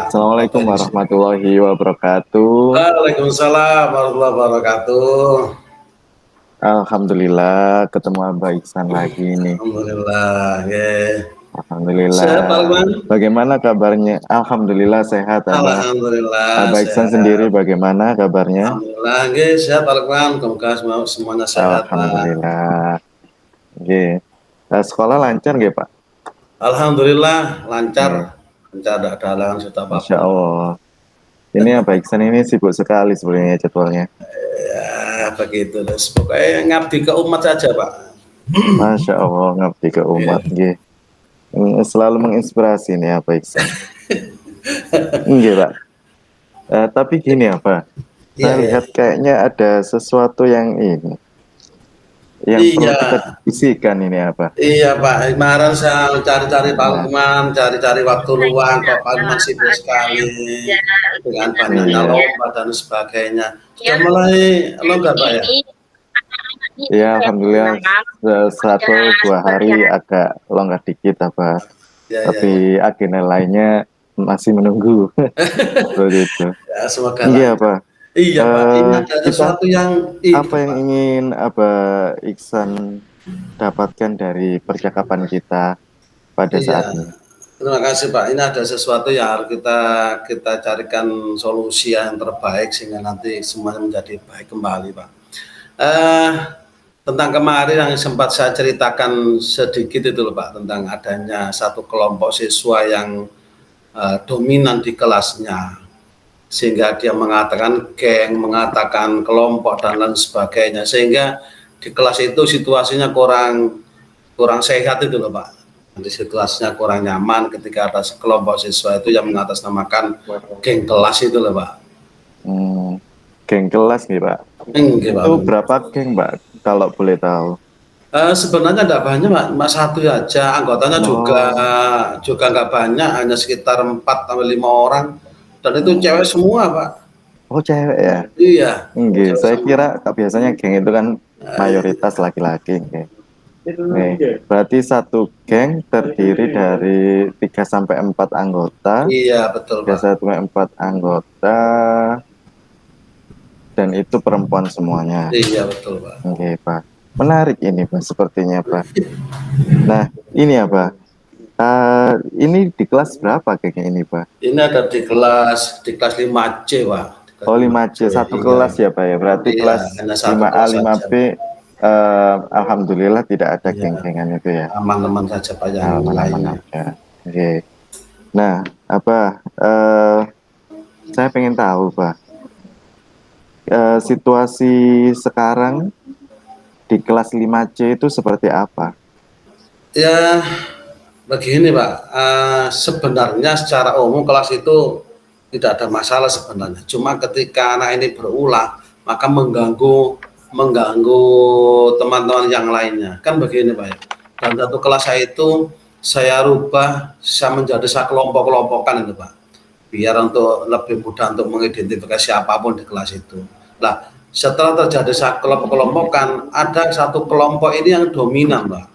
Assalamualaikum Materi sini. warahmatullahi wabarakatuh. Waalaikumsalam warahmatullahi wabarakatuh. Alhamdulillah ketemu Abah Iksan lagi nih. Alhamdulillah, ya. Sehat Pak Alhamdulillah. Lukman? Bagaimana kabarnya? Alhamdulillah sehat Abah. Alhamdulillah Abah Iksan sendiri sehat. bagaimana kabarnya? Alhamdulillah, ya, sehat Pak Lukman. Semoga semuanya sehat Pak. Alhamdulillah. Oke. Sekolah lancar nggak Pak? Alhamdulillah Oke. lancar. Lancar, tidak ada halangan serta Masya apapun Pak. Allah. Ini Abah Iksan ini sibuk sekali sebenarnya jadwalnya. Ya begitu. Pokoknya ngabdi ke umat saja Pak. Masya Allah ngabdi ke umat. Ya. Nggih. Selalu menginspirasi nih Abah Iksan. Nggih Pak. Tapi gini apa? Iya, Saya iya. lihat kayaknya ada sesuatu yang ini, yang perlu Iya. kita diskusikan ini apa? Iya Pak, kemarin saya cari-cari Pak Nah, Lukman, cari-cari waktu luang, kok Pak Lukman sibuk sekali dengan banyaknya iya, lomba dan sebagainya. Sudah mulai longgar Pak ya? ya Alhamdulillah 1-2 hari agak longgar dikit apa, Ya, ya, ya. tapi agenda lainnya masih menunggu. Seperti itu. Ya, semoga Iya lancar. apa? Iya Pak, ini ada Kita sesuatu yang apa itu yang Pak. ingin Abah Iksan dapatkan dari percakapan kita pada Iya, saat ini? terima kasih Pak. Ini ada sesuatu yang harus kita carikan solusi yang terbaik sehingga nanti semuanya menjadi baik kembali Pak. Eh, tentang kemarin yang sempat saya ceritakan sedikit itu loh Pak, tentang adanya satu kelompok siswa yang dominan di kelasnya, sehingga dia mengatakan geng, mengatakan kelompok dan lain sebagainya, sehingga di kelas itu situasinya kurang kurang sehat itu loh Pak. Nanti situasinya kurang nyaman ketika ada kelompok siswa itu yang mengatasnamakan geng kelas itu loh Pak. Geng kelas nih Pak. Enggak, Pak. Itu berapa geng Pak kalau boleh tahu? Sebenarnya tidak banyak Pak, cuma satu aja, anggotanya juga Oh, juga nggak banyak, hanya sekitar 4 sampai 5 orang, dan itu cewek hmm. semua Pak. Oh cewek ya? Iya, Enggak, cewek saya semua. kira biasanya geng itu kan Iya, mayoritas laki-laki. Nggih. Nih, berarti satu geng terdiri dari 3 sampai 4 anggota, iya betul tiga Pak. sampai empat anggota, dan itu perempuan semuanya. Iya betul Pak. Oke Pak. Menarik ini Pak, sepertinya Pak. Nah, ini apa? Ini di kelas berapa kayaknya ini Pak? Ini ada di kelas 5C Pak. Di kelas Oh 5C, 5C, satu iya. kelas ya Pak ya. Berarti Iya, kelas hanya satu 5A, kelas saja 5B, Pak. Alhamdulillah tidak ada Iya, geng-gengan itu ya. aman-aman saja Pak yang Aman-aman lainnya. aja. Oke. Nah, saya pengen tahu Pak, situasi sekarang di kelas 5C itu seperti apa? Ya, begini Pak, sebenarnya secara umum kelas itu tidak ada masalah sebenarnya. Cuma ketika anak ini berulah, maka mengganggu teman-teman yang lainnya. Kan begini Pak ya. Dalam satu kelas saya rubah, saya menjadi saya kelompok-kelompokan itu Pak. Biar untuk lebih mudah untuk mengidentifikasi siapapun di kelas itu. Nah, setelah terjadi kelompok-kelompokan, ada satu kelompok ini yang dominan Pak,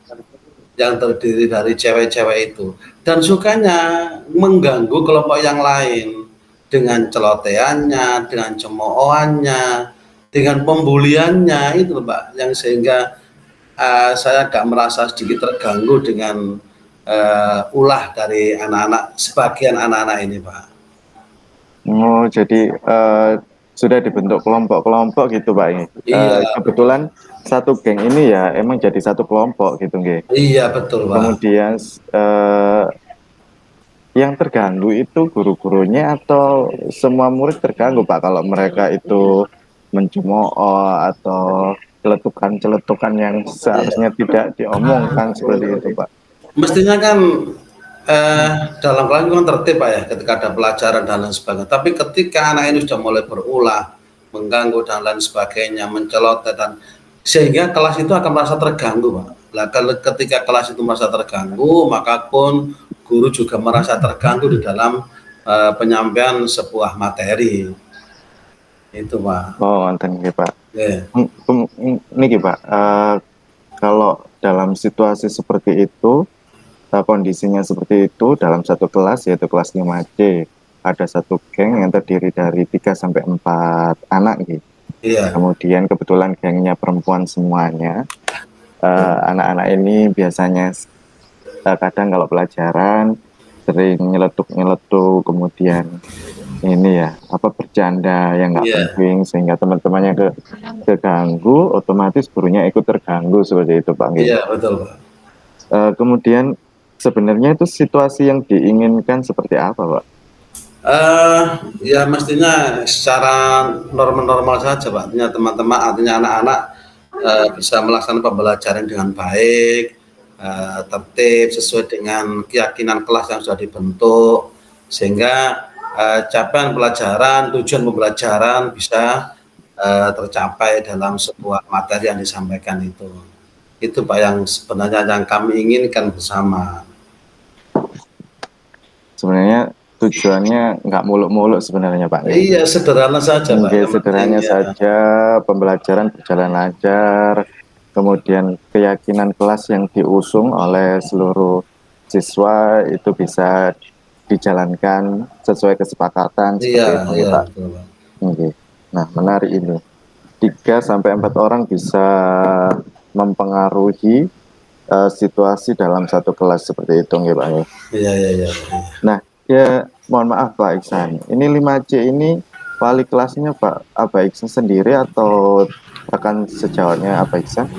yang terdiri dari cewek-cewek itu, dan sukanya mengganggu kelompok yang lain dengan celoteannya, dengan cemoohannya, dengan pembuliannya itu Pak, yang sehingga saya agak merasa sedikit terganggu dengan ulah dari anak-anak, sebagian anak-anak ini Pak. Oh, jadi sudah dibentuk kelompok-kelompok gitu Pak ini. Iya, Kebetulan satu geng ini ya emang jadi satu kelompok gitu nggih. iya betul Pak. Kemudian yang terganggu itu guru-gurunya atau semua murid terganggu Pak kalau mereka itu mencemooh atau celetukan-celetukan yang Iya. seharusnya tidak diomongkan seperti itu Pak. Mestinya kan dalam kelas itu kan tertib Pak ya, ketika ada pelajaran dan lain sebagainya. Tapi ketika anak ini sudah mulai berulah, mengganggu dan lain sebagainya, menceloteh, dan sehingga kelas itu akan merasa terganggu Pak. Nah, kalau ketika kelas itu merasa terganggu, maka pun guru juga merasa terganggu di dalam penyampaian sebuah materi. Itu Pak. Oh, wonten nggih Pak. Yeah. Niki Pak, kalau dalam situasi seperti itu, kondisinya seperti itu dalam satu kelas yaitu kelas 5C. ada satu geng yang terdiri dari 3 sampai 4 anak gitu. Iya. Kemudian kebetulan gengnya perempuan semuanya. Anak-anak ini biasanya kadang kalau pelajaran sering nyeletuk-nyeletuk, kemudian ini ya apa bercanda yang nggak Iya. penting sehingga teman-temannya keganggu, otomatis gurunya ikut terganggu seperti itu Pak. Iya, betul, Pak. Kemudian sebenarnya itu situasi yang diinginkan seperti apa Pak? Ya mestinya secara normal-normal saja, Pak. Artinya teman-teman, artinya anak-anak bisa melaksanakan pembelajaran dengan baik, tertib sesuai dengan keyakinan kelas yang sudah dibentuk, sehingga capaian pelajaran, tujuan pembelajaran bisa tercapai dalam sebuah materi yang disampaikan itu. Itu Pak yang sebenarnya yang kami inginkan bersama. Sebenarnya tujuannya nggak muluk-muluk sebenarnya Pak. Iya, sederhana saja Pak. Yang penting Sederhananya ya. saja, pembelajaran berjalan lancar, kemudian keyakinan kelas yang diusung oleh seluruh siswa itu bisa dijalankan sesuai kesepakatan Iya, seperti itu ya iya, Pak. betul, Pak. Nah, menarik ini. 3 sampai 4 orang bisa mempengaruhi situasi dalam satu kelas seperti itu ya Pak. Iya, iya, iya. Nah, ya mohon maaf Pak Iksan. Ini 5C ini wali kelasnya Pak Aba Iksan sendiri atau rekan sejawatnya Aba Iksan?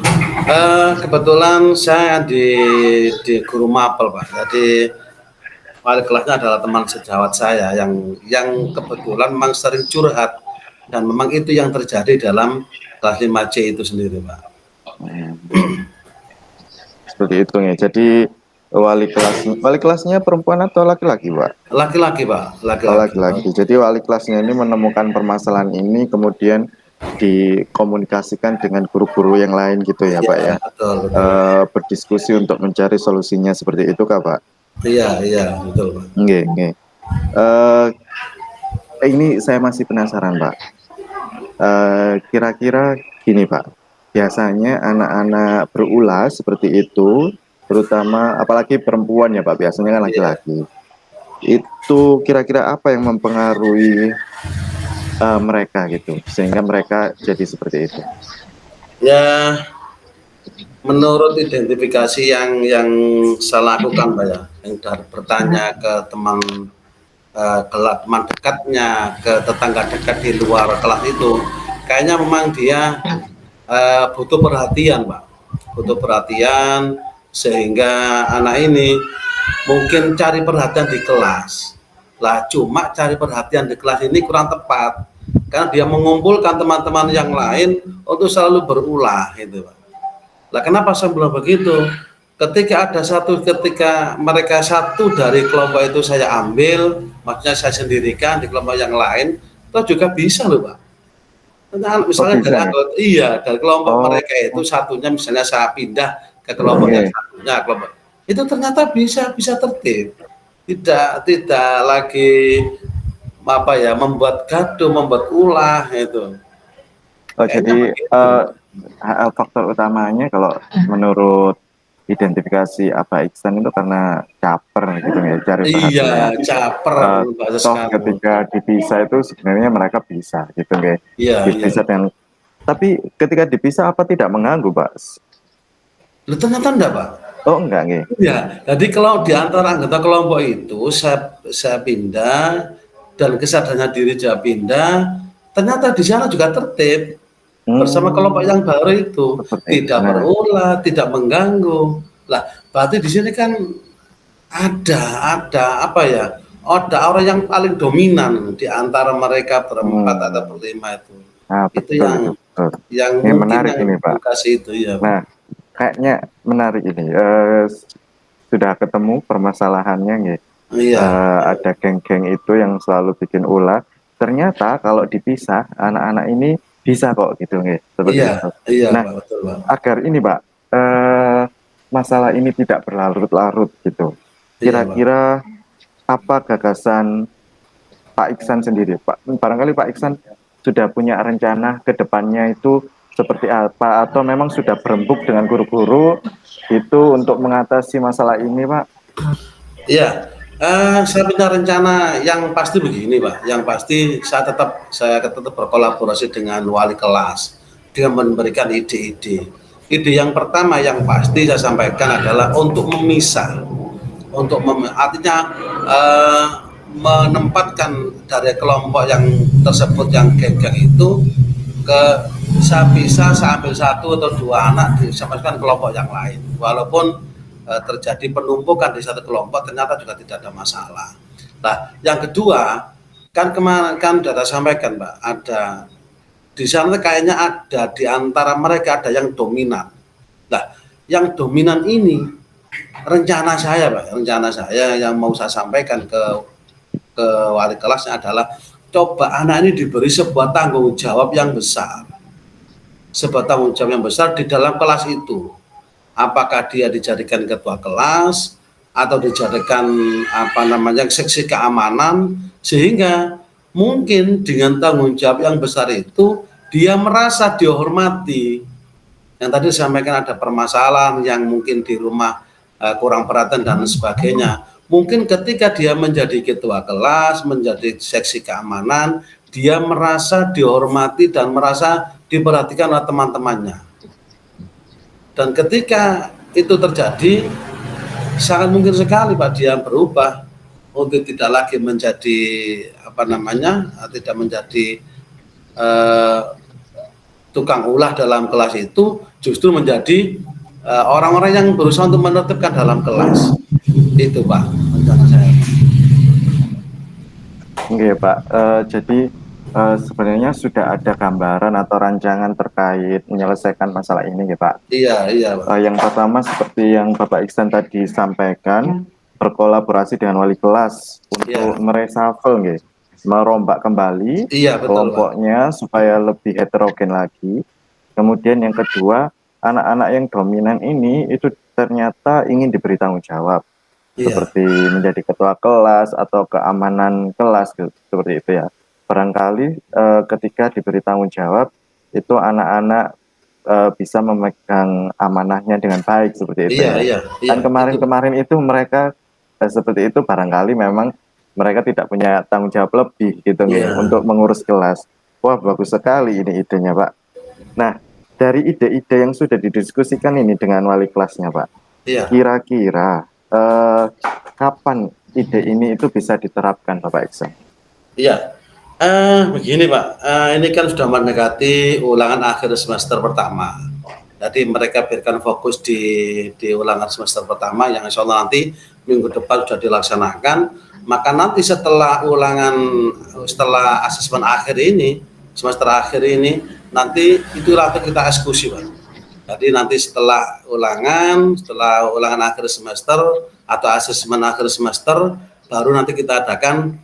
Kebetulan saya di guru mapel Pak. Jadi wali kelasnya adalah teman sejawat saya yang kebetulan memang sering curhat dan memang itu yang terjadi dalam kelas 5C itu sendiri Pak. Seperti itu ya. Jadi wali kelasnya perempuan atau laki-laki Pak? Laki-laki Pak, Laki-laki. Jadi wali kelasnya ini menemukan permasalahan ini kemudian dikomunikasikan dengan guru-guru yang lain gitu ya Pak Iya, ya. betul, betul. Berdiskusi untuk mencari solusinya seperti itu Kak Pak? Iya, iya, betul Pak. Nggih, nggih. Ini saya masih penasaran Pak. Kira-kira gini Pak, biasanya anak-anak berulah seperti itu, terutama apalagi perempuan ya Pak, biasanya kan Iya. laki-laki. Itu kira-kira apa yang mempengaruhi mereka gitu, sehingga mereka jadi seperti itu? Ya, menurut identifikasi yang saya lakukan Pak ya, yang dari bertanya ke teman teman dekatnya, ke tetangga dekat di luar kelas itu, kayaknya memang dia butuh perhatian Pak, butuh perhatian sehingga anak ini mungkin cari perhatian di kelas. Lah cuma cari perhatian di kelas ini kurang tepat karena dia mengumpulkan teman-teman yang lain untuk selalu berulah gitu Pak. Lah kenapa saya bilang begitu? Ketika mereka satu dari kelompok itu saya ambil, maksudnya saya sendirikan di kelompok yang lain, itu juga bisa loh Pak. Misalnya bisa, dari ya? anggota, iya dari kelompok Oh, mereka itu satunya misalnya saya pindah ke kelompok yang satunya, kelompok itu ternyata bisa tertib, tidak lagi apa ya membuat gaduh, membuat ulah itu. Kayaknya jadi begitu. faktor utamanya kalau menurut identifikasi apa Iksan itu karena caper gitu ya, cari Iya, perhatian. caper bahasa Toh sekarang. ketika dipisah itu sebenarnya mereka bisa gitu ya, Iya, iya. bisa dan tapi ketika dipisah apa tidak mengganggu Pak? Lu ternyata enggak, Pak. Oh enggak nih. Ya, jadi kalau di antara anggota kelompok itu saya pindah dan kesadarannya diri saya pindah, ternyata di sana juga tertib bersama kelompok yang baru itu, tidak berulah, tidak mengganggu. Lah, berarti di sini kan ada apa ya? Ada orang yang paling dominan di antara mereka berempat atau berlima itu. Nah, Itu betul, betul. yang Ini mungkin menarik yang ini Pak. kasih itu ya. Nah, kayaknya menarik ini. Sudah ketemu permasalahannya nih. Iya. Ada geng-geng itu yang selalu bikin ulah. Ternyata kalau dipisah, anak-anak ini bisa kok gitu nih. Seperti Iya, itu. iya Nah, Pak, betul Pak. agar ini Pak, masalah ini tidak berlarut-larut gitu. Iya, Pak. Kira-kira apa gagasan Pak Iksan sendiri, Pak? Barangkali Pak Iksan sudah punya rencana ke depannya itu seperti apa atau memang sudah berembuk dengan guru-guru itu untuk mengatasi masalah ini, Pak? Iya, Saya punya rencana yang pasti begini, Pak. Yang pasti saya tetap berkolaborasi dengan wali kelas dengan memberikan ide-ide. Ide yang pertama yang pasti saya sampaikan adalah untuk memisah, artinya eh, menempatkan dari kelompok yang tersebut yang geng-geng itu ke bisa saya ambil satu atau dua anak disampaikan kelompok yang lain, walaupun terjadi penumpukan di satu kelompok ternyata juga tidak ada masalah. Nah, yang kedua kan kemarin kan sudah saya sampaikan, Mbak, ada di sana kayaknya ada di antara mereka ada yang dominan. Nah, yang dominan ini rencana saya, Pak, rencana saya yang mau saya sampaikan ke wali kelasnya adalah coba anak ini diberi sebuah tanggung jawab yang besar, sebuah tanggung jawab yang besar di dalam kelas itu. Apakah dia dijadikan ketua kelas atau dijadikan seksi keamanan, sehingga mungkin dengan tanggung jawab yang besar itu dia merasa dihormati. Yang tadi disampaikan ada permasalahan yang mungkin di rumah kurang perhatian dan sebagainya. Mungkin ketika dia menjadi ketua kelas, menjadi seksi keamanan, dia merasa dihormati dan merasa diperhatikan oleh teman-temannya. Dan ketika itu terjadi, sangat mungkin sekali, Pak, dia berubah untuk tidak lagi menjadi tidak menjadi tukang ulah dalam kelas itu, justru menjadi orang-orang yang berusaha untuk menertibkan dalam kelas. Itu, Pak, rencana saya. Oke, Pak. Jadi sebenarnya sudah ada gambaran atau rancangan terkait menyelesaikan masalah ini, ya, Pak. Iya, Pak. Yang pertama seperti yang Bapak Iksan tadi sampaikan, berkolaborasi dengan wali kelas untuk mereshuffle, merombak kembali kelompoknya, Pak, supaya lebih heterogen lagi. Kemudian yang kedua, anak-anak yang dominan ini itu ternyata ingin diberi tanggung jawab. Seperti menjadi ketua kelas atau keamanan kelas, seperti itu ya. Barangkali ketika diberi tanggung jawab itu anak-anak bisa memegang amanahnya dengan baik, seperti itu ya. Dan kemarin-kemarin itu mereka seperti itu, barangkali memang mereka tidak punya tanggung jawab lebih gitu untuk mengurus kelas. Wah, bagus sekali ini idenya, Pak. Nah, dari ide-ide yang sudah didiskusikan ini dengan wali kelasnya, Pak, kira-kira kapan ide ini itu bisa diterapkan, Bapak Iksan? Iya, begini, Pak, ini kan sudah mendekati ulangan akhir semester pertama. Jadi mereka biarkan fokus di ulangan semester pertama yang insya Allah nanti minggu depan sudah dilaksanakan. Maka nanti setelah asesmen akhir ini, semester akhir ini, nanti itu langsung kita eksekusi, Pak. Jadi nanti setelah ulangan akhir semester atau asesmen akhir semester, baru nanti kita adakan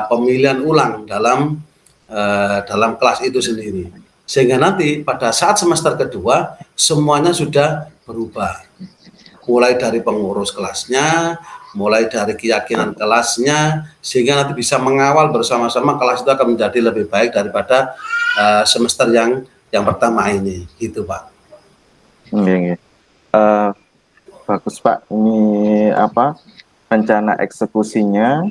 pemilihan ulang dalam kelas itu sendiri, sehingga nanti pada saat semester kedua semuanya sudah berubah, mulai dari pengurus kelasnya, mulai dari keyakinan kelasnya, sehingga nanti bisa mengawal bersama-sama kelas itu akan menjadi lebih baik daripada semester yang pertama ini, gitu, Pak. Bagus, Pak. Ini rencana eksekusinya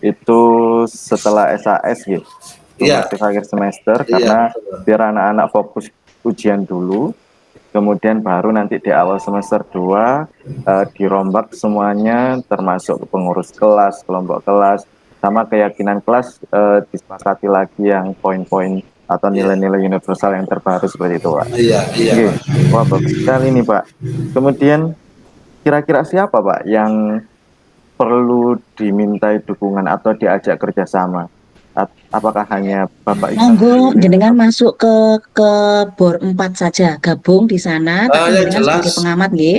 itu setelah SAS gitu, akhir semester, karena biar anak-anak fokus ujian dulu, kemudian baru nanti di awal semester 2 dirombak semuanya, termasuk pengurus kelas, kelompok kelas, sama keyakinan kelas disepakati lagi yang poin-poin atau nilai-nilai universal yang terbaru, seperti itu, Pak. Wah, bagus sekali nih, Pak. Kemudian kira-kira siapa, Pak, yang perlu dimintai dukungan atau diajak kerjasama? Apakah hanya Bapak Iksan? Monggo jenengan masuk ke BOR 4 saja, gabung di sana, tapi jenengan sebagai pengamat, nggih.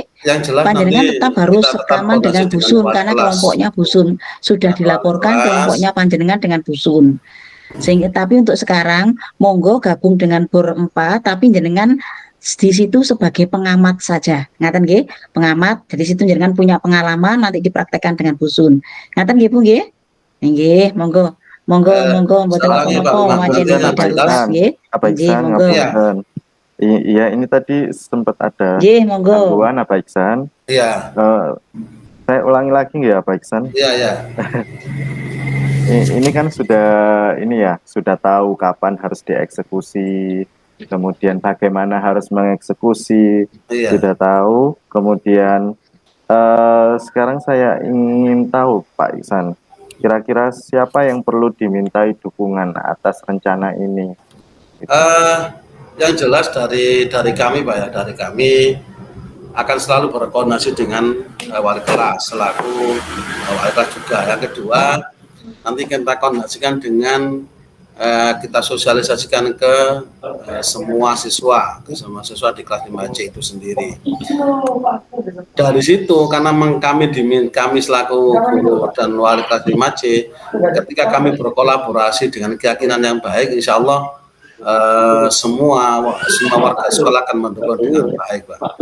Panjenengan tetap harus rekaman dengan Busun, karena kelompoknya Busun sudah dilaporkan kelompoknya panjenengan dengan Busun. Sehingga tapi untuk sekarang monggo gabung dengan BOR 4, tapi jenengan di situ sebagai pengamat saja, ngaten nggih, pengamat. Jadi situ jenengan punya pengalaman, nanti dipraktekkan dengan Busun, ngaten nggih, Bu nggih. Nggih, monggo mboten napa-napa macene darurat nggih. Nggih, monggo. Iya, ini tadi sempat ada nggih, monggo. gangguan, Pak Iksan. Iya. Saya ulangi lagi nggak ya Pak Iksan? Iya, ya. Ini kan sudah tahu kapan harus dieksekusi, kemudian bagaimana harus mengeksekusi, Iya. sudah tahu. Kemudian sekarang saya ingin tahu Pak Iksan, kira-kira siapa yang perlu dimintai dukungan atas rencana ini? Yang jelas dari kami Pak ya, dari kami akan selalu berkoordinasi dengan wali kelas selaku wali kelas juga. Yang kedua, nanti kita koordinasikan dengan kita sosialisasikan ke semua siswa di kelas 5C itu sendiri. Dari situ karena kami selaku guru dan wali kelas 5C, ketika kami berkolaborasi dengan keyakinan yang baik, insya Allah semua warga sekolah akan mendukung dengan baik, Pak.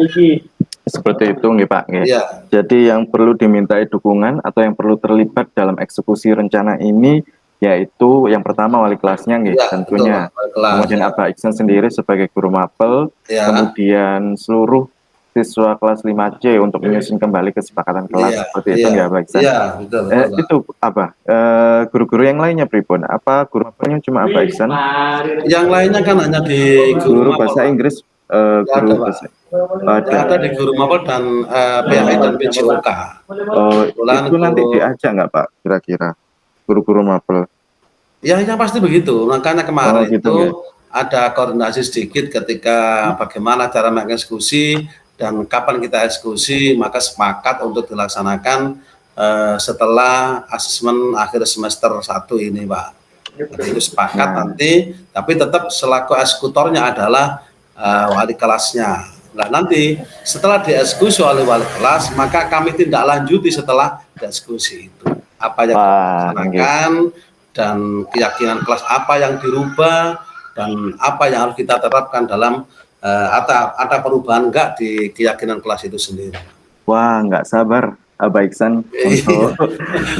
Seperti itu nggih Pak. Ya. Jadi yang perlu dimintai dukungan atau yang perlu terlibat dalam eksekusi rencana ini yaitu yang pertama wali kelasnya nggih, ya, tentunya. Betul, kemudian Abah Iksan sendiri sebagai guru mapel, ya. Kemudian seluruh siswa kelas 5C untuk menyusun kembali kesepakatan kelas, seperti itu nggak Abah Iksan? Iya, betul. Itu Abah, guru-guru yang lainnya pripun? Apa guru mapelnya cuma Abah Iksan? Yang lainnya kan hanya di guru bahasa Inggris, guru bahasa ada di guru mapel dan PAI dan PJOK. Itu nanti diajak nggak Pak kira-kira guru-guru mapel? Ya, yang pasti begitu. Makanya kemarin itu ada koordinasi sedikit ketika bagaimana cara mengeksekusi dan kapan kita eksekusi, maka sepakat untuk dilaksanakan setelah asesmen akhir semester 1 ini, Pak. Jadi itu sepakat nanti, tapi tetap selaku eksekutornya adalah wali kelasnya. Nah, nanti setelah dieksekusi oleh wali kelas, maka kami tindak lanjuti setelah dieksekusi itu. Apa yang dilaksanakan dan keyakinan kelas apa yang dirubah dan apa yang harus kita terapkan dalam ada perubahan enggak di keyakinan kelas itu sendiri. Wah, nggak sabar Abah Iksan untuk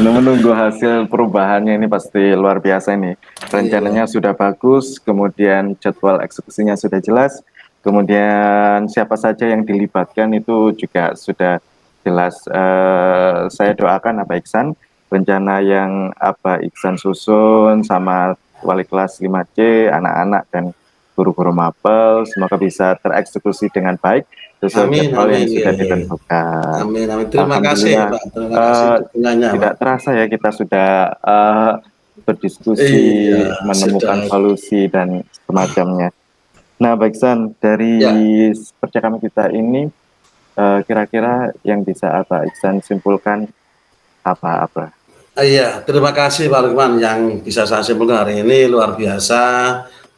menunggu hasil perubahannya. Ini pasti luar biasa nih. Rencananya sudah bagus, kemudian jadwal eksekusinya sudah jelas, kemudian siapa saja yang dilibatkan itu juga sudah jelas. Saya doakan Abah Iksan, rencana yang Abah Iksan susun sama wali kelas 5C, anak-anak dan guru-guru mapel, semoga bisa tereksekusi dengan baik sesuai jadwal yang sudah ditentukan. Amin, amin. Terima kasih Pak. Terima kasih dukungannya, tidak terasa ya kita sudah berdiskusi, menemukan solusi dan semacamnya. Nah, Abah Iksan, dari percakapan kita ini kira-kira yang bisa Abah Iksan simpulkan apa-apa? Iya, terima kasih Pak Lukman. Yang bisa saya simpulkan hari ini luar biasa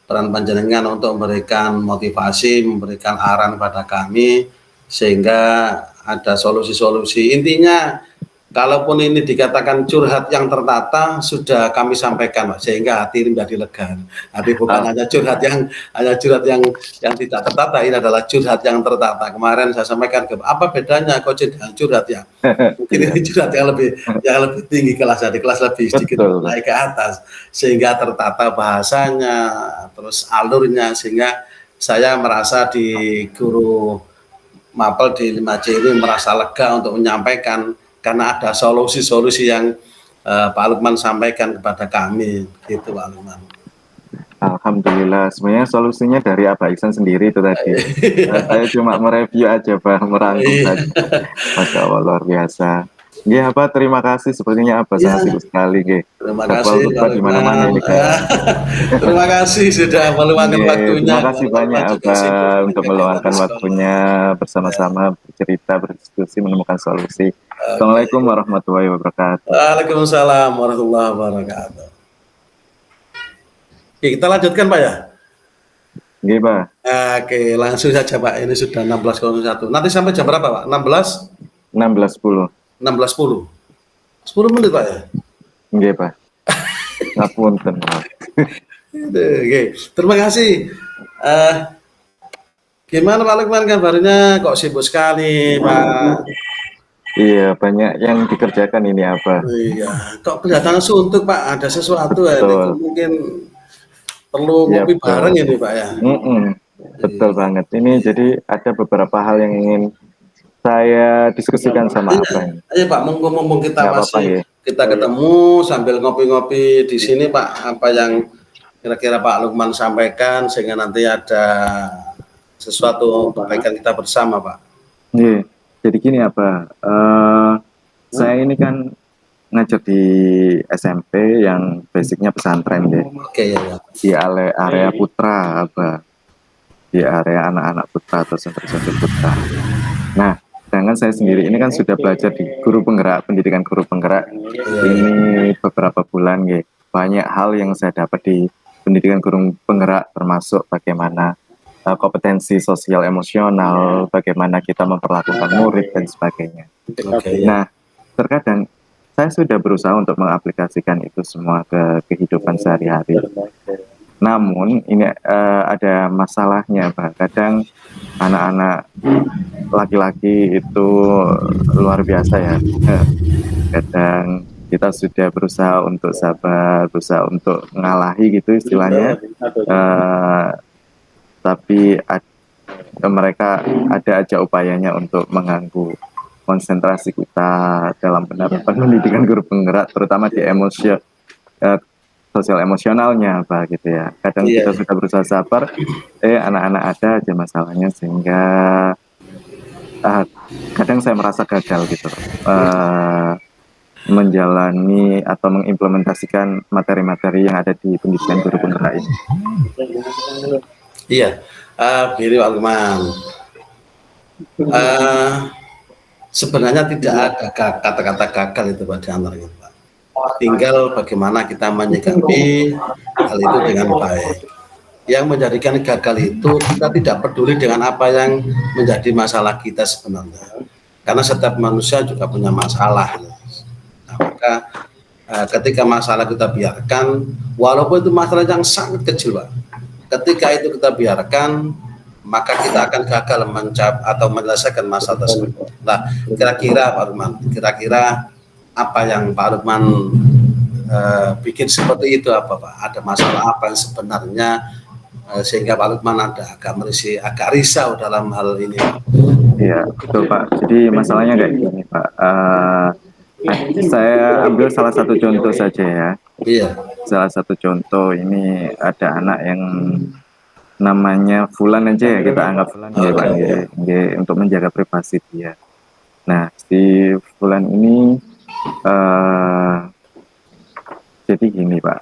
peran panjenengan untuk memberikan motivasi, memberikan arahan pada kami sehingga ada solusi-solusi. Intinya kalaupun ini dikatakan curhat yang tertata sudah kami sampaikan, Pak, sehingga hati menjadi lega. Hati bukan hanya curhat yang tidak tertata, ini adalah curhat yang tertata. Kemarin saya sampaikan apa bedanya coaching dengan curhat ya? Mungkin ini curhat yang lebih tinggi kelasnya, di kelas lebih sedikit naik ke atas sehingga tertata bahasanya, terus alurnya, sehingga saya merasa di guru mapel di 5C ini merasa lega untuk menyampaikan karena ada solusi-solusi yang Pak Lukman sampaikan kepada kami, gitu Pak Lukman. Alhamdulillah, sebenarnya solusinya dari Abah Iksan sendiri itu tadi. Saya cuma mereview aja, Pak, merangkum saja. Masya Allah, luar biasa. Ya, Pak, terima kasih. Sepertinya Abah sangat sibuk sekali, terima kasih di mana-mana ini, terima kasih sudah meluangkan waktunya. Terima kasih banyak Abah untuk meluangkan waktunya bersama-sama bercerita, berdiskusi, menemukan solusi. Assalamualaikum warahmatullahi wabarakatuh. Waalaikumsalam warahmatullahi wabarakatuh. Oke, kita lanjutkan Pak ya. Oke Pak. Oke, langsung saja Pak. Ini sudah 16.01. Nanti sampai jam berapa Pak? 16.10. 16.10. 10 menit Pak ya? Oke Pak. Ngapunten Pak. Oke, terima kasih. Gimana Pak Lukman kabarnya? Kok sibuk sekali Pak? Iya, banyak yang dikerjakan ini apa? Iya, kok kelihatan suntuk Pak? Ada sesuatu ya? Mungkin perlu ngopi bareng ini Pak ya? Betul banget. Ini jadi ada beberapa hal yang ingin saya diskusikan sama Abang. Iya Pak, mumpung kita masih kita ketemu sambil ngopi-ngopi di sini Pak, apa yang kira-kira Pak Lukman sampaikan sehingga nanti ada sesuatu kebaikan kita bersama Pak. Iya, jadi gini apa? Saya ini kan ngajar di SMP yang basicnya pesantren deh. Oke ya. Di area putra apa? Di area anak-anak putra atau santri-santri putra. Nah, sedangkan saya sendiri ini kan sudah belajar di guru penggerak, pendidikan guru penggerak ini beberapa bulan ya. Banyak hal yang saya dapat di pendidikan guru penggerak, termasuk bagaimana kompetensi sosial emosional, bagaimana kita memperlakukan murid dan sebagainya. Nah, terkadang saya sudah berusaha untuk mengaplikasikan itu semua ke kehidupan sehari-hari. Namun ini ada masalahnya, Pak. Kadang anak-anak laki-laki itu luar biasa ya. Kadang kita sudah berusaha untuk sabar, berusaha untuk mengalahi gitu istilahnya. Tapi mereka ada aja upayanya untuk mengganggu konsentrasi kita dalam penerapan pendidikan guru penggerak, terutama di sosial emosionalnya Pak gitu ya. Kadang kita sudah berusaha sabar, anak-anak ada aja masalahnya sehingga kadang saya merasa gagal gitu menjalani atau mengimplementasikan materi-materi yang ada di pendidikan guru penggerak ini. Iya, Biri Pak Lukman. Sebenarnya tidak ada kata-kata gagal itu Pak di antaranya Pak. Tinggal bagaimana kita menyikapi hal itu dengan baik. Yang menjadikan gagal itu kita tidak peduli dengan apa yang menjadi masalah kita sebenarnya. Karena setiap manusia juga punya masalah. Nah, maka ketika masalah kita biarkan, walaupun itu masalah yang sangat kecil Pak, ketika itu kita biarkan, maka kita akan gagal atau menyelesaikan masalah tersebut. Nah, kira-kira Pak Lukman, kira-kira apa yang Pak Lukman bikin seperti itu apa Pak? Ada masalah apa yang sebenarnya sehingga Pak Lukman agak risau dalam hal ini? Iya, betul Pak. Jadi masalahnya kayak gini Pak. Saya ambil salah satu contoh saja ya. Iya. Salah satu contoh ini ada anak yang namanya Fulan aja ya, kita anggap Fulan untuk menjaga privasi dia. Nah, si Fulan ini jadi gini Pak,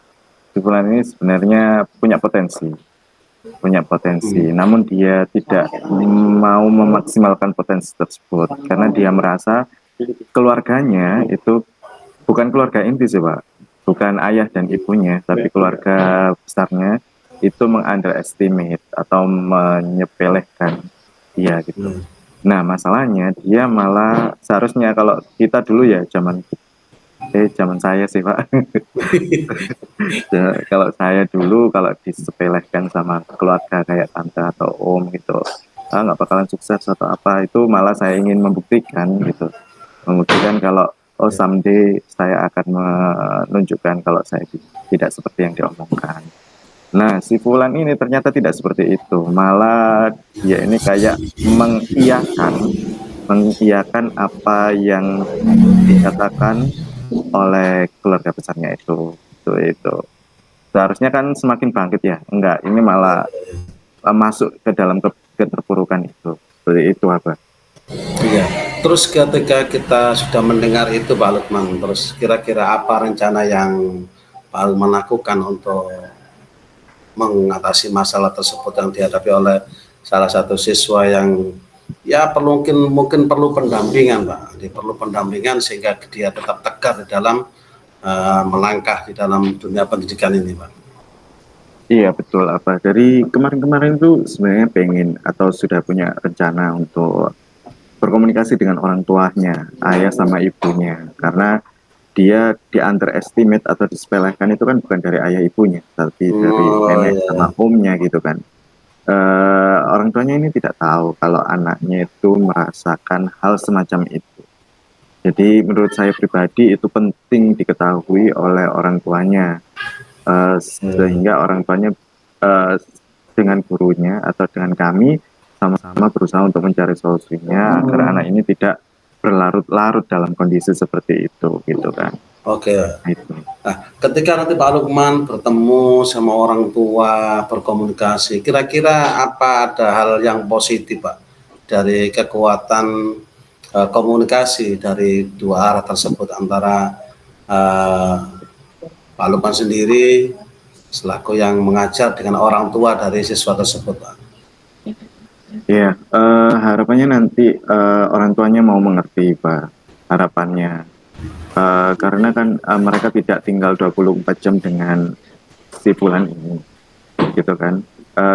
si Fulan ini sebenarnya punya potensi, namun dia tidak mau memaksimalkan potensi tersebut karena dia merasa keluarganya itu bukan keluarga inti sih Pak, bukan ayah dan ibunya, tapi keluarga besarnya itu mengunderestimate atau menyepelekan dia gitu. Nah, masalahnya dia malah seharusnya kalau kita dulu ya zaman saya sih Pak. Kalau saya dulu kalau disepelekan sama keluarga kayak tante atau om gitu, nggak bakalan sukses atau apa, itu malah saya ingin membuktikan gitu. Membuktikan kalau someday saya akan menunjukkan kalau saya tidak seperti yang diomongkan. Nah, si Fulan ini ternyata tidak seperti itu. Malah dia ini kayak mengiyakan apa yang dikatakan oleh keluarga besarnya itu. Seharusnya kan semakin bangkit ya. Enggak, ini malah masuk ke dalam keterpurukan itu. Seperti itu apa? Iya. Terus ketika kita sudah mendengar itu Pak Lukman, terus kira-kira apa rencana yang Pak Lukman lakukan untuk mengatasi masalah tersebut yang dihadapi oleh salah satu siswa yang ya mungkin perlu pendampingan Pak, perlu pendampingan sehingga dia tetap tegar di dalam melangkah di dalam dunia pendidikan ini Pak. Iya betul apa, dari kemarin-kemarin tuh sebenarnya pengen atau sudah punya rencana untuk berkomunikasi dengan orang tuanya, ayah sama ibunya, karena dia di underestimate atau disepelekan itu kan bukan dari ayah ibunya, tapi dari nenek sama omnya gitu kan. Orang tuanya ini tidak tahu kalau anaknya itu merasakan hal semacam itu. Jadi menurut saya pribadi itu penting diketahui oleh orang tuanya, sehingga orang tuanya dengan gurunya atau dengan kami sama-sama berusaha untuk mencari solusinya agar anak ini tidak berlarut-larut dalam kondisi seperti itu, gitu kan. Oke. Itu. Nah, ketika nanti Pak Lukman bertemu sama orang tua, berkomunikasi, kira-kira apa ada hal yang positif, Pak, dari kekuatan komunikasi dari dua arah tersebut antara Pak Lukman sendiri selaku yang mengajar dengan orang tua dari siswa tersebut, Pak? Iya, harapannya nanti orang tuanya mau mengerti, Pak, harapannya. Karena kan mereka tidak tinggal 24 jam dengan si bulan ini, gitu kan.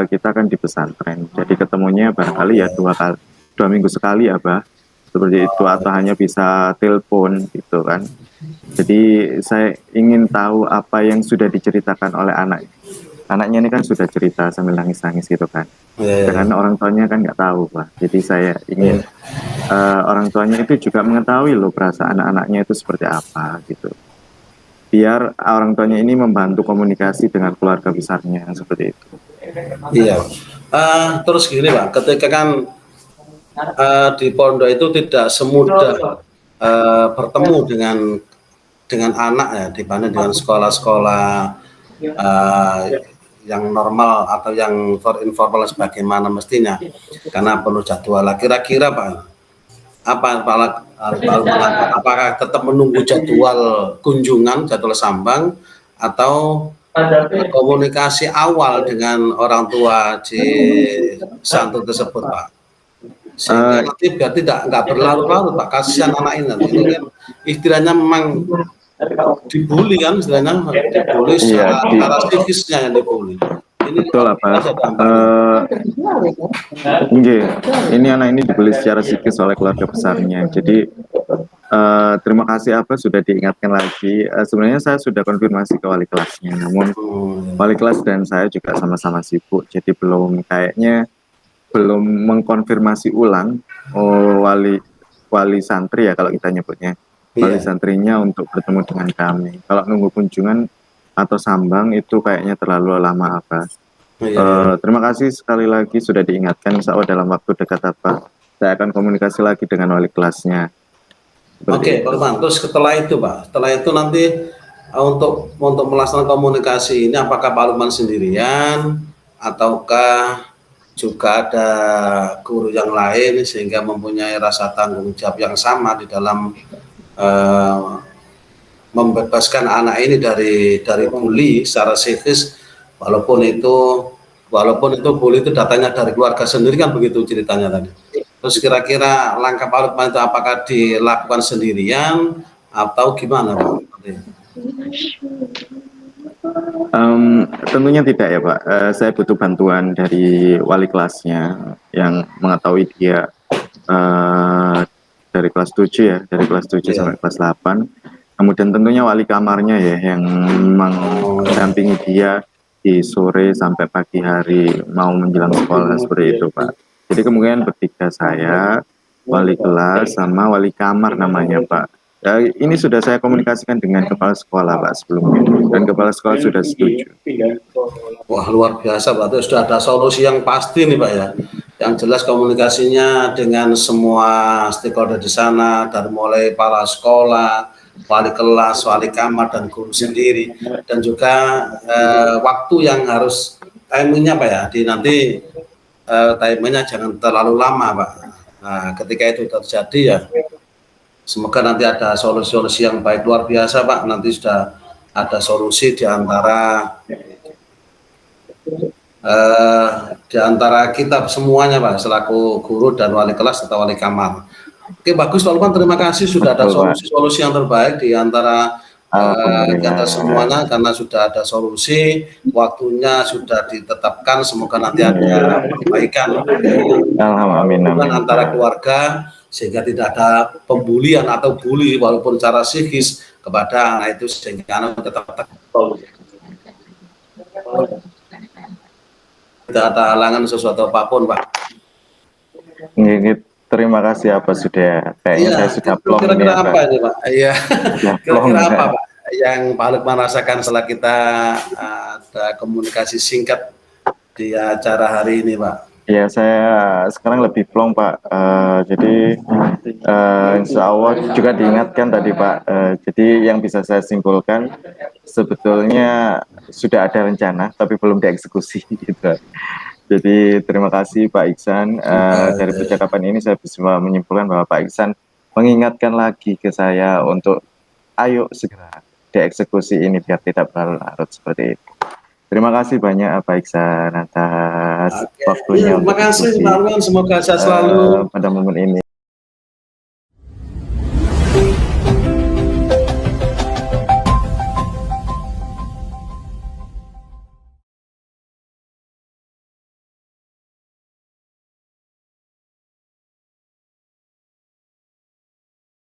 Kita kan di pesantren, jadi ketemunya barangkali ya 2 minggu sekali ya, Bah, seperti itu, atau hanya bisa telepon, gitu kan. Jadi saya ingin tahu apa yang sudah diceritakan oleh anaknya ini kan sudah cerita sambil nangis-nangis gitu kan. Karena orang tuanya kan nggak tahu, Pak. Jadi saya ingin orang tuanya itu juga mengetahui loh perasaan anak-anaknya itu seperti apa gitu. Biar orang tuanya ini membantu komunikasi dengan keluarga besarnya seperti itu. Iya. Terus gini, Pak, ketika kan di pondok itu tidak semudah bertemu dengan anak ya dibanding dengan sekolah-sekolah yang normal atau yang informal sebagaimana mestinya, karena perlu jadwal. Kira-kira Pak, apakah tetap menunggu jadwal kunjungan, jadwal sambang, atau komunikasi awal dengan orang tua di santri tersebut, Pak, sehingga nanti biar nggak berlarut-larut, Pak? Kasihan anak ini nanti. Ini kan istilahnya memang dibully kan, istilahnya dibully secara psikisnya yang dibully. Ini betul lah, Pak. Ini anak ini dibully secara psikis oleh keluarga besarnya. Jadi terima kasih apa sudah diingatkan lagi. Sebenarnya saya sudah konfirmasi ke wali kelasnya, namun wali kelas dan saya juga sama-sama sibuk, jadi belum mengkonfirmasi ulang wali santri ya kalau kita nyebutnya, wali santrinya untuk bertemu dengan kami. Kalau nunggu kunjungan atau sambang itu kayaknya terlalu lama, apa. Terima kasih sekali lagi sudah diingatkan. Insya Allah dalam waktu dekat saya akan komunikasi lagi dengan wali kelasnya. Oke, Pak Lukman. Terus setelah itu, Pak, setelah itu nanti untuk melaksanakan komunikasi ini, apakah Pak Lukman sendirian ataukah juga ada guru yang lain sehingga mempunyai rasa tanggung jawab yang sama di dalam membebaskan anak ini dari bully secara psikis, walaupun itu bully itu datanya dari keluarga sendiri kan, begitu ceritanya tadi. Terus kira-kira langkah Pak Lukman itu apakah dilakukan sendirian atau gimana, Pak? Tentunya tidak ya, Pak. Saya butuh bantuan dari wali kelasnya yang mengetahui dia dari kelas 7 ya, dari kelas 7 sampai kelas 8. Kemudian tentunya wali kamarnya ya yang mendampingi dia di sore sampai pagi hari mau menjelang sekolah seperti itu, Pak. Jadi kemungkinan bertiga, saya, wali kelas, sama wali kamar namanya, Pak. Ya, ini sudah saya komunikasikan dengan kepala sekolah, Pak, sebelumnya, dan kepala sekolah sudah setuju. Wah, luar biasa, berarti sudah ada solusi yang pasti nih, Pak, ya. Yang jelas komunikasinya dengan semua stakeholder di sana, dari mulai kepala sekolah, wali kelas, wali kamar, dan guru sendiri, dan juga waktu yang harus timingnya, Pak, ya, nanti timingnya jangan terlalu lama, Pak. Nah, ketika itu terjadi ya, semoga nanti ada solusi-solusi yang baik, luar biasa, Pak. Nanti sudah ada solusi di antara kita semuanya, Pak, selaku guru dan wali kelas atau wali kamar. Oke, bagus, Pak Lukman. Terima kasih sudah ada solusi-solusi yang terbaik di antara kita semuanya, karena sudah ada solusi, waktunya sudah ditetapkan. Semoga nanti ada perbaikan antara keluarga, sehingga tidak ada pembulian atau bully walaupun secara psikis kepada anak itu, sehingga anak tetap tidak ada halangan sesuatu apapun, Pak. Terima kasih apa sudah kayaknya saya sudah plong. Kira-kira apa ini, Pak? Iya. Kira-kira apa, Pak, yang Pak Lukman rasakan setelah kita ada komunikasi singkat di acara hari ini, Pak? Ya, saya sekarang lebih plong Pak. Jadi insya Allah juga diingatkan tadi Pak. Jadi yang bisa saya simpulkan sebetulnya sudah ada rencana, tapi belum dieksekusi gitu. Jadi terima kasih Pak Iksan. Dari percakapan ini saya bisa menyimpulkan bahwa Pak Iksan mengingatkan lagi ke saya untuk ayo segera dieksekusi ini biar tidak berlarut seperti itu. Terima kasih banyak Pak Iksan atas waktunya Terima kasih Pak Arwan, semoga sehat selalu pada momen ini.